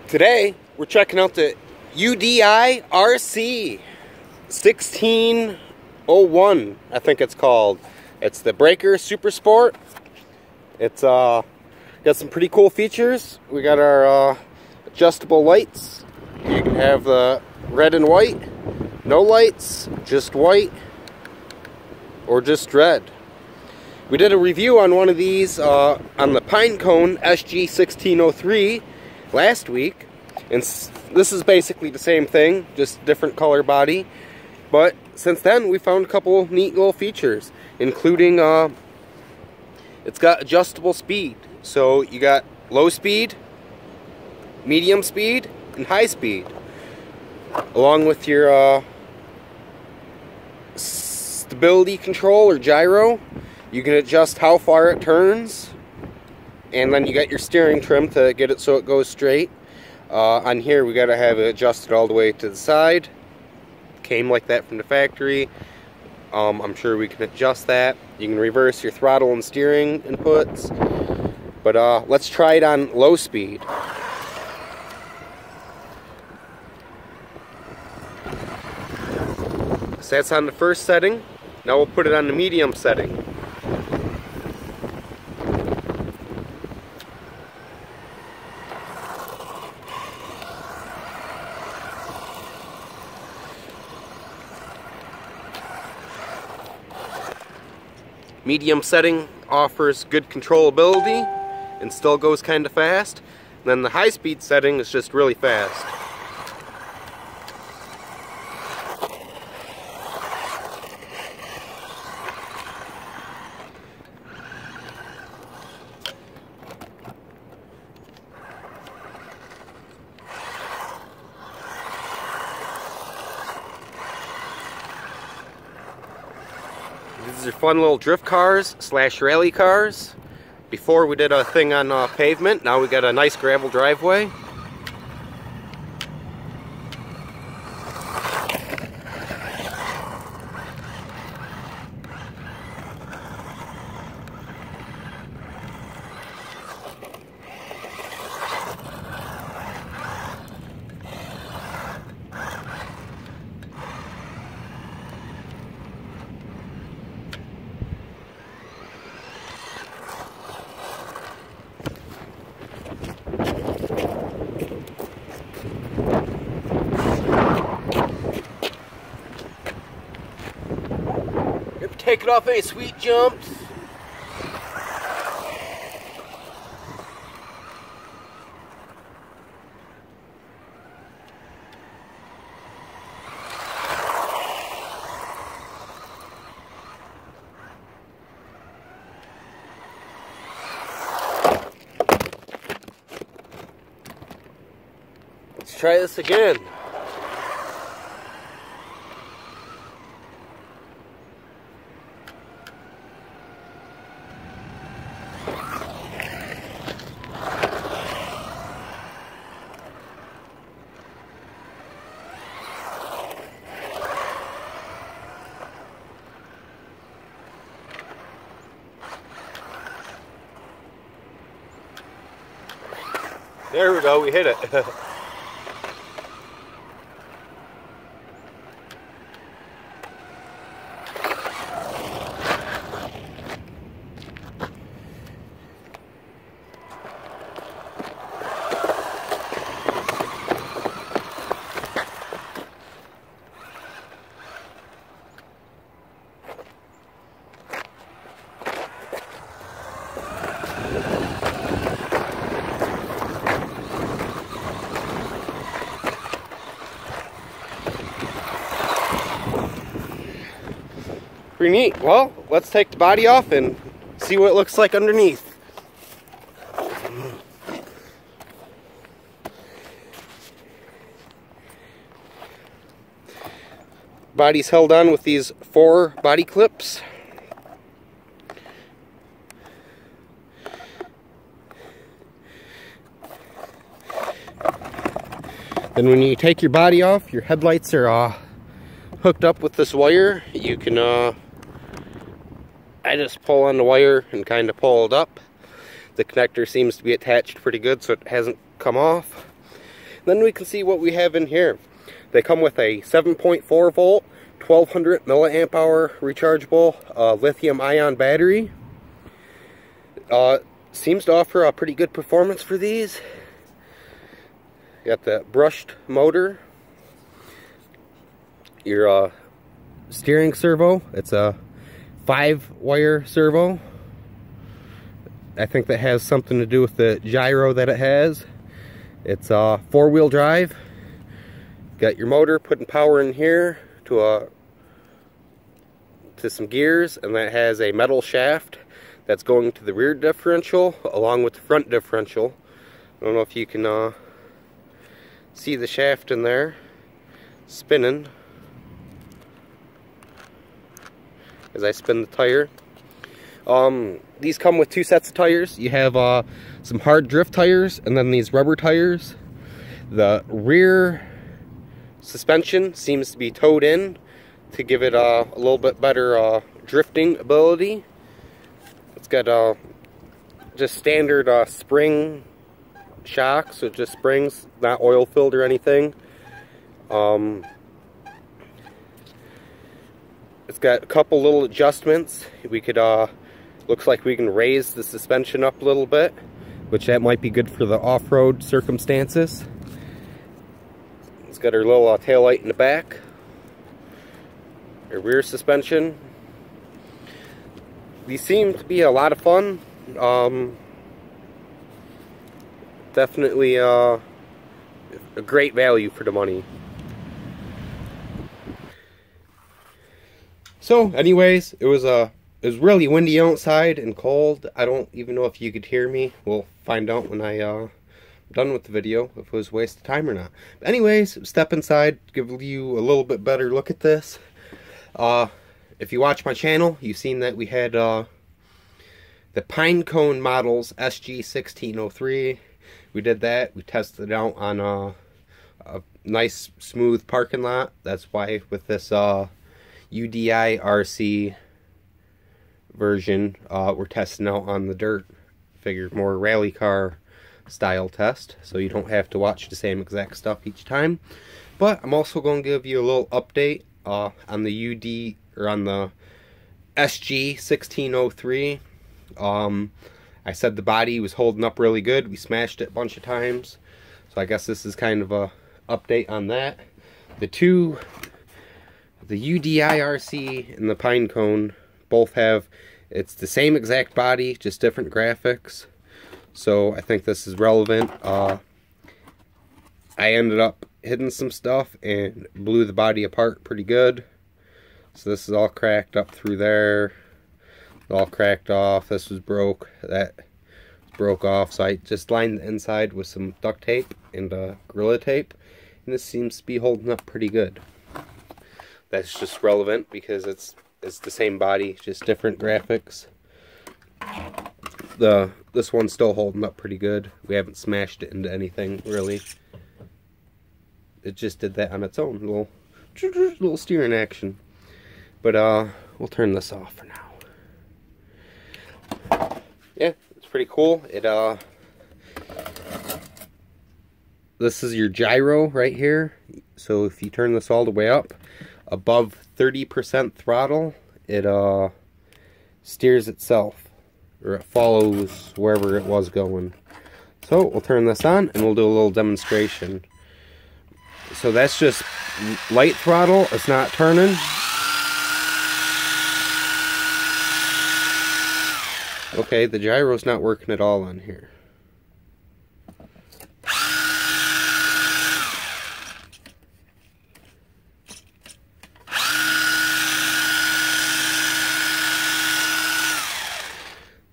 Today, we're checking out the UDIRC 1601, I think it's called. It's the Breaker Super Sport. It's got some pretty cool features. We got our adjustable lights. You can have the red and white, no lights, just white, or just red. We did a review on one of these on the Pinecone SG1603 last week, and this is basically the same thing, just different color body. But since then, we found a couple neat little features, including it's got adjustable speed. So you got low speed, medium speed, and high speed, along with your stability control or gyro. You can adjust how far it turns, and then you got your steering trim to get it so it goes straight. On here, we got to have it adjusted all the way to the side. Came like that from the factory. I'm sure we can adjust that. You can reverse your throttle and steering inputs. But let's try it on low speed. So that's on the first setting. Now we'll put it on the medium setting. Medium setting offers good controllability and still goes kind of fast. And then the high speed setting is just really fast. These are fun little drift cars / rally cars. Before we did a thing on pavement, now we got a nice gravel driveway. Take it off any sweet jumps. Let's try this again. There we go, we hit it. Pretty neat. Well, let's take the body off and see what it looks like underneath. Body's held on with these 4 body clips. Then when you take your body off, your headlights are hooked up with this wire. You can I just pull on the wire and kind of pull it up. The connector seems to be attached pretty good, so it hasn't come off. Then we can see what we have in here. They come with a 7.4 volt, 1200 milliamp hour rechargeable lithium ion battery. Seems to offer a pretty good performance for these. Got the brushed motor. Your steering servo. It's a 5-wire servo. I think that has something to do with the gyro that it has. It's 4-wheel drive. Got your motor putting power in here to some gears, and that has a metal shaft that's going to the rear differential along with the front differential. I don't know if you can see the shaft in there spinning as I spin the tire. These come with 2 sets of tires. You have some hard drift tires and then these rubber tires. The rear suspension seems to be towed in to give it a little bit better drifting ability. It's got just standard spring shocks, so just springs, not oil filled or anything. It's got a couple little adjustments. We could looks like we can raise the suspension up a little bit, which that might be good for the off-road circumstances. It's got our little tail light in the back. Our rear suspension. These seem to be a lot of fun. Definitely a great value for the money. So anyways, it was really windy outside and cold. I don't even know if you could hear me. We'll find out when I'm done with the video if it was a waste of time or not. But anyways, step inside, give you a little bit better look at this. If you watch my channel, you've seen that we had the Pinecone models SG1603. We did that. We tested it out on a nice smooth parking lot. That's why with this UDIRC version, we're testing out on the dirt. Figured more rally car style test, so you don't have to watch the same exact stuff each time. But I'm also going to give you a little update on the on the SG1603. I said the body was holding up really good. We smashed it a bunch of times, so I guess this is kind of a update on that. The UDIRC and the Pinecone both have, it's the same exact body, just different graphics. So I think this is relevant. I ended up hitting some stuff and blew the body apart pretty good. So this is all cracked up through there. All cracked off. This was broke. That broke off. So I just lined the inside with some duct tape and Gorilla tape. And this seems to be holding up pretty good. That's just relevant because it's the same body, just different graphics. This one's still holding up pretty good. We haven't smashed it into anything really. It just did that on its own, little steering action. But we'll turn this off for now. Yeah, it's pretty cool. This is your gyro right here. So if you turn this all the way up above 30% throttle, it steers itself, or it follows wherever it was going. So we'll turn this on and we'll do a little demonstration. So that's just light throttle. It's not turning. Okay, the gyro's not working at all on here.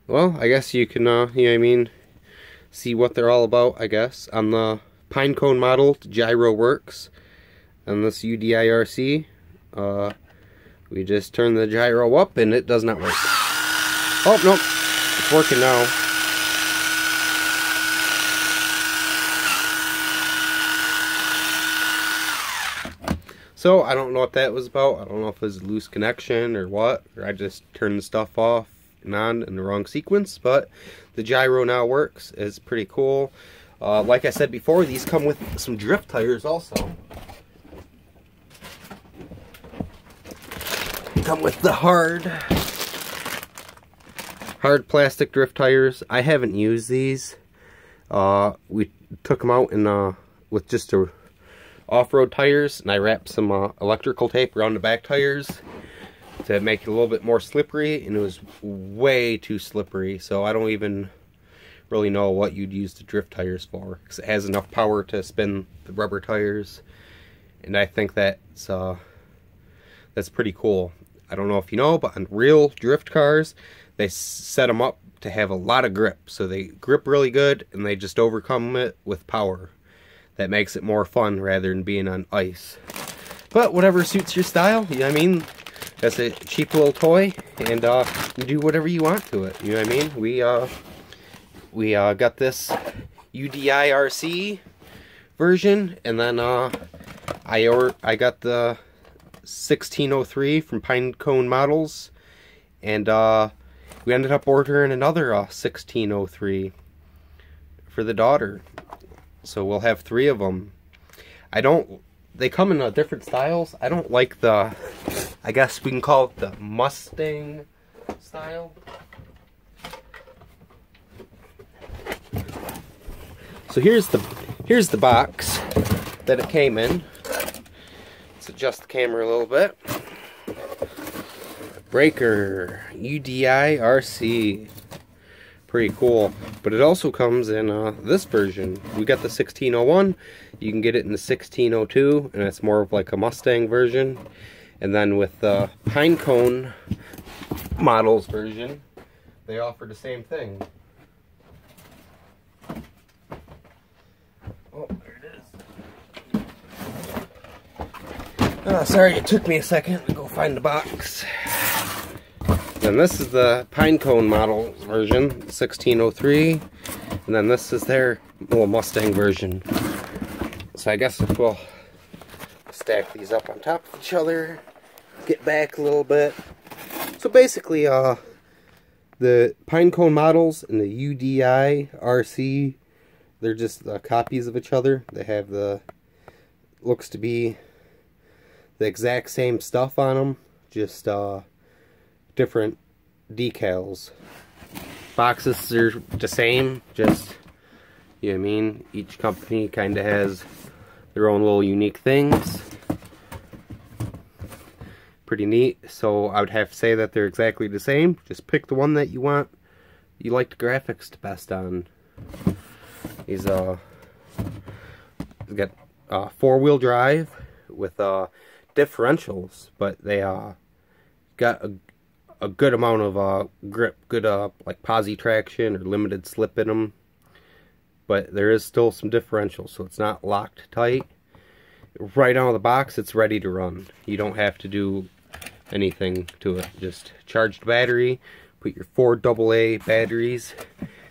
Well, I guess you can, you know what I mean, see what they're all about, I guess. On the Pinecone model, the gyro works. On this UDIRC, we just turn the gyro up and it does not work. Oh, nope. It's working now. So, I don't know what that was about. I don't know if it was a loose connection or what. Or I just turned the stuff off and on in the wrong sequence. But the gyro now works. It's pretty cool. Like I said before, these come with some drift tires also. Come with the hard plastic drift tires. I haven't used these. We took them out in with just off-road tires, and I wrapped some electrical tape around the back tires to make it a little bit more slippery, and it was way too slippery, so I don't even really know what you'd use the drift tires for, because it has enough power to spin the rubber tires, and I think that's pretty cool. I don't know if you know, but on real drift cars, they set them up to have a lot of grip, so they grip really good, and they just overcome it with power. That makes it more fun rather than being on ice. But whatever suits your style, you know what I mean? That's a cheap little toy, and you do whatever you want to it. You know what I mean? We got this UDIRC version, and then I got the 1603 from Pinecone Models, and we ended up ordering another 1603 for the daughter. So we'll have 3 of them. They come in different styles. I don't like the, I guess we can call it the Mustang style. So here's the box that it came in. Let's adjust the camera a little bit. Breaker, UDIRC. Pretty cool. But it also comes in this version. We got the 1601. You can get it in the 1602, and it's more of like a Mustang version. And then with the Pinecone Models version, they offer the same thing. Oh, there it is. Sorry, it took me a second to go find the box. Then this is the Pinecone Models version, 1603, and then this is their little Mustang version. So I guess if we'll stack these up on top of each other, get back a little bit. So basically, the Pinecone Models and the UDIRC, they're just copies of each other. They have looks to be the exact same stuff on them, just different decals. Boxes are the same, just, you know what I mean, each company kind of has their own little unique things. Pretty neat. So I would have to say that they're exactly the same. Just pick the one that you want, you like the graphics the best on. These got 4-wheel drive with differentials, but they got a good amount of grip, good like posi traction or limited slip in them, but there is still some differentials, so it's not locked tight. Right out of the box, it's ready to run. You don't have to do anything to it. Just charge the battery, put your 4 AA batteries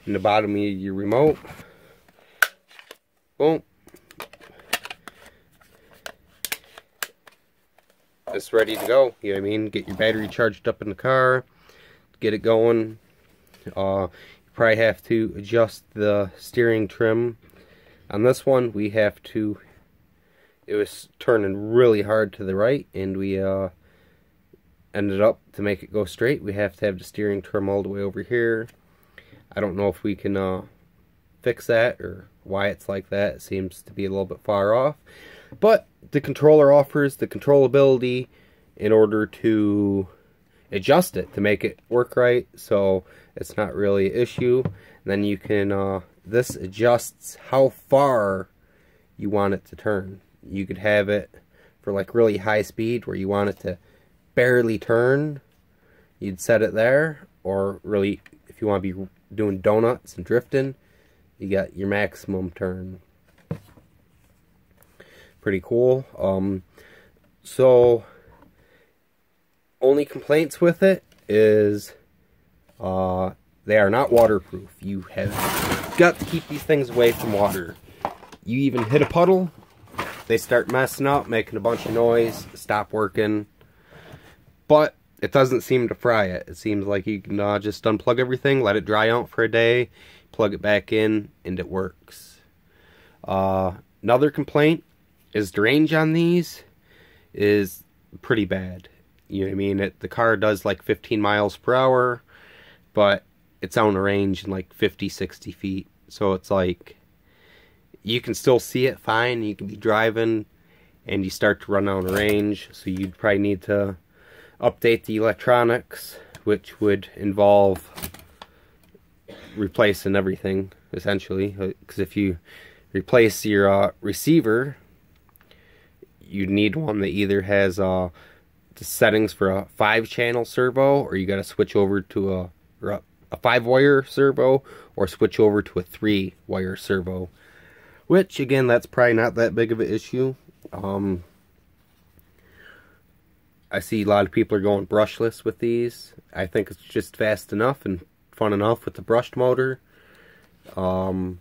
in the bottom of your remote. Boom. It's ready to go. You know what I mean? Get your battery charged up in the car, get it going. You probably have to adjust the steering trim. On this one, we have to, it was turning really hard to the right, and we ended up, to make it go straight, we have to have the steering trim all the way over here. I don't know if we can fix that or why it's like that. It seems to be a little bit far off. But the controller offers the controllability in order to adjust it to make it work right, so it's not really an issue. And then you can, this adjusts how far you want it to turn. You could have it for like really high speed where you want it to barely turn. You'd set it there, or really if you want to be doing donuts and drifting, you got your maximum turn. Pretty cool. So only complaints with it is they are not waterproof. You have got to keep these things away from water. You even hit a puddle, they start messing up, making a bunch of noise, stop working. But it doesn't seem to fry it. It seems like you can just unplug everything, let it dry out for a day, plug it back in, and it works. Another complaint is the range on these is pretty bad. You know what I mean? The car does like 15 miles per hour, but it's on a range in like 50, 60 feet. So it's like, you can still see it fine. You can be driving and you start to run out of range. So you'd probably need to update the electronics, which would involve replacing everything, essentially. Because if you replace your receiver, you need one that either has the settings for a 5-channel servo, or you got to switch over to a 5-wire servo, or switch over to a 3-wire servo. Which, again, that's probably not that big of an issue. I see a lot of people are going brushless with these. I think it's just fast enough and fun enough with the brushed motor. And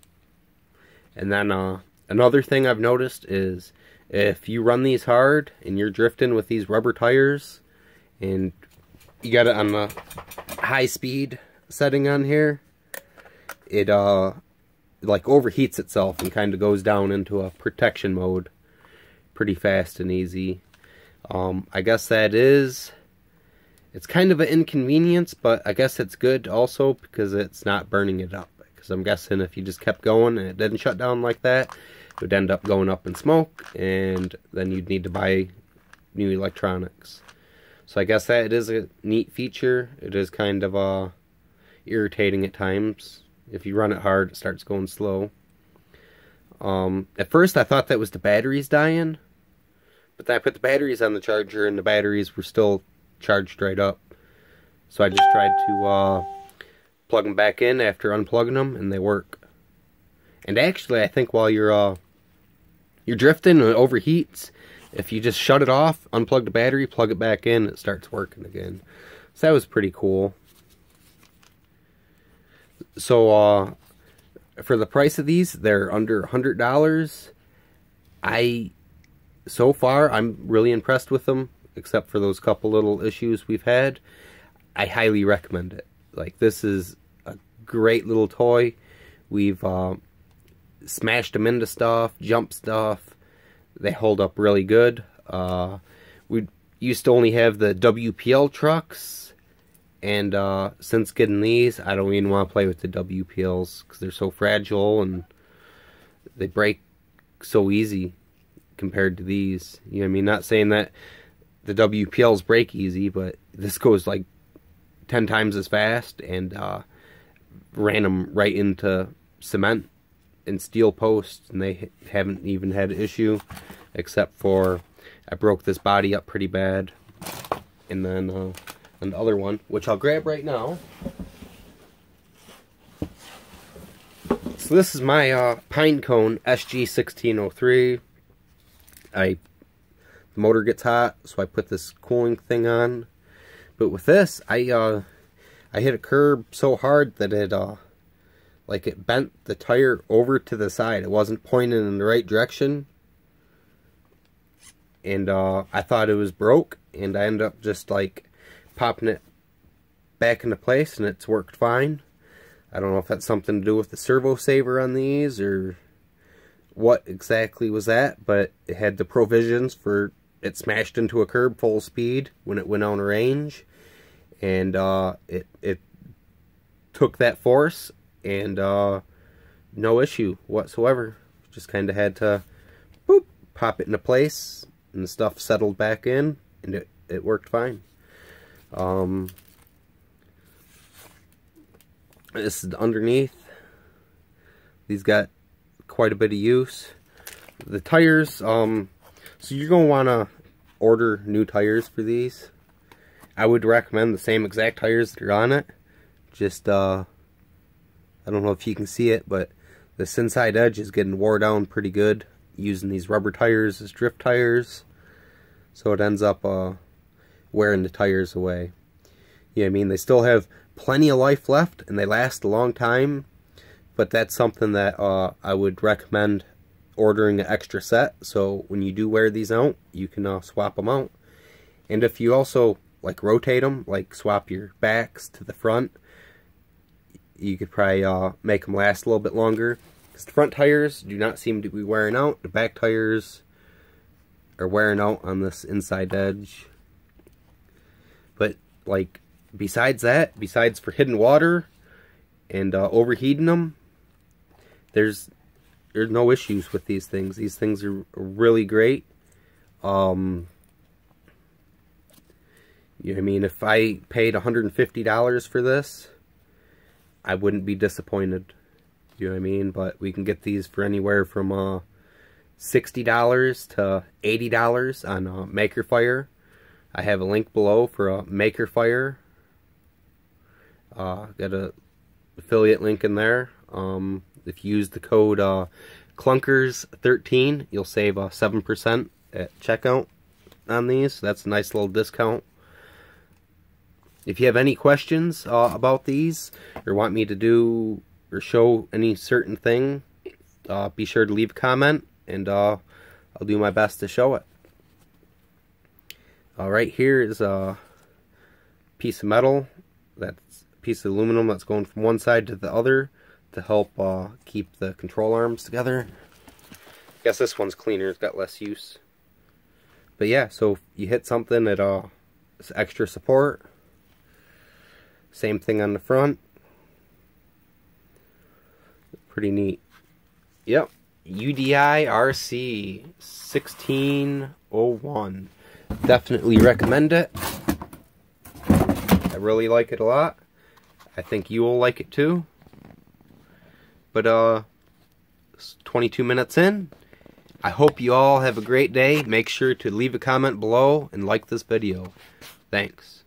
then another thing I've noticed is if you run these hard and you're drifting with these rubber tires and you got it on the high speed setting on here, it like overheats itself and kind of goes down into a protection mode pretty fast and easy. I guess it's kind of an inconvenience, but I guess it's good also because it's not burning it up. Because I'm guessing if you just kept going and it didn't shut down like that, it would end up going up in smoke, and then you'd need to buy new electronics. So I guess that it is a neat feature. It is kind of irritating at times. If you run it hard, it starts going slow. At first I thought that was the batteries dying, but then I put the batteries on the charger and the batteries were still charged right up. So I just tried to plug them back in after unplugging them, and they work. And actually, I think while you're drifting and it overheats, if you just shut it off, unplug the battery, plug it back in, it starts working again. So that was pretty cool. So for the price of these, they're under $100. So far, I'm really impressed with them, except for those couple little issues we've had. I highly recommend it. Like, this is a great little toy. We've smashed them into stuff, jumped stuff. They hold up really good. We used to only have the WPL trucks, and since getting these, I don't even want to play with the WPLs because they're so fragile and they break so easy compared to these. You know what I mean? Not saying that the WPLs break easy, but this goes like 10 times as fast, and ran them right into cement and steel posts, and they haven't even had an issue, except for I broke this body up pretty bad. And then the other one, which I'll grab right now. So this is my Pinecone SG1603. The motor gets hot, so I put this cooling thing on. But with this, I hit a curb so hard that it it bent the tire over to the side. It wasn't pointing in the right direction, and I thought it was broke, and I ended up just like popping it back into place, and it's worked fine. I don't know if that's something to do with the servo saver on these or what exactly was that, but it had the provisions for it smashed into a curb full speed when it went on a range, and it took that force, and no issue whatsoever. Just kind of had to boop, pop it into place, and the stuff settled back in, and it worked fine. This is underneath. These got quite a bit of use. The tires, so you're going to want to order new tires for these. I would recommend the same exact tires that are on it. Just, I don't know if you can see it, but this inside edge is getting wore down pretty good using these rubber tires as drift tires. So it ends up wearing the tires away. Yeah, I mean, they still have plenty of life left, and they last a long time. But that's something that I would recommend ordering an extra set, so when you do wear these out, you can swap them out. And if you also like rotate them, like swap your backs to the front, you could probably make them last a little bit longer. The front tires do not seem to be wearing out. The back tires are wearing out on this inside edge. But, like, besides that, besides for hidden water and overheating them, there's no issues with these things. These things are really great. You know what I mean? If I paid $150 for this, I wouldn't be disappointed. You know what I mean? But we can get these for anywhere from $60 to $80 on Maker Fire. I have a link below for a Maker Fire. Got a affiliate link in there. If you use the code Clunkers13, you'll save 7% at checkout on these. That's a nice little discount. If you have any questions about these, or want me to do or show any certain thing, be sure to leave a comment, and I'll do my best to show it. Right here is a piece of metal, that's a piece of aluminum that's going from one side to the other to help keep the control arms together. I guess this one's cleaner, it's got less use. But yeah, so if you hit something, it's extra support. Same thing on the front. Pretty neat. Yep. UDIRC 1601. Definitely recommend it. I really like it a lot. I think you will like it too. But it's 22 minutes in. I hope you all have a great day. Make sure to leave a comment below and like this video. Thanks.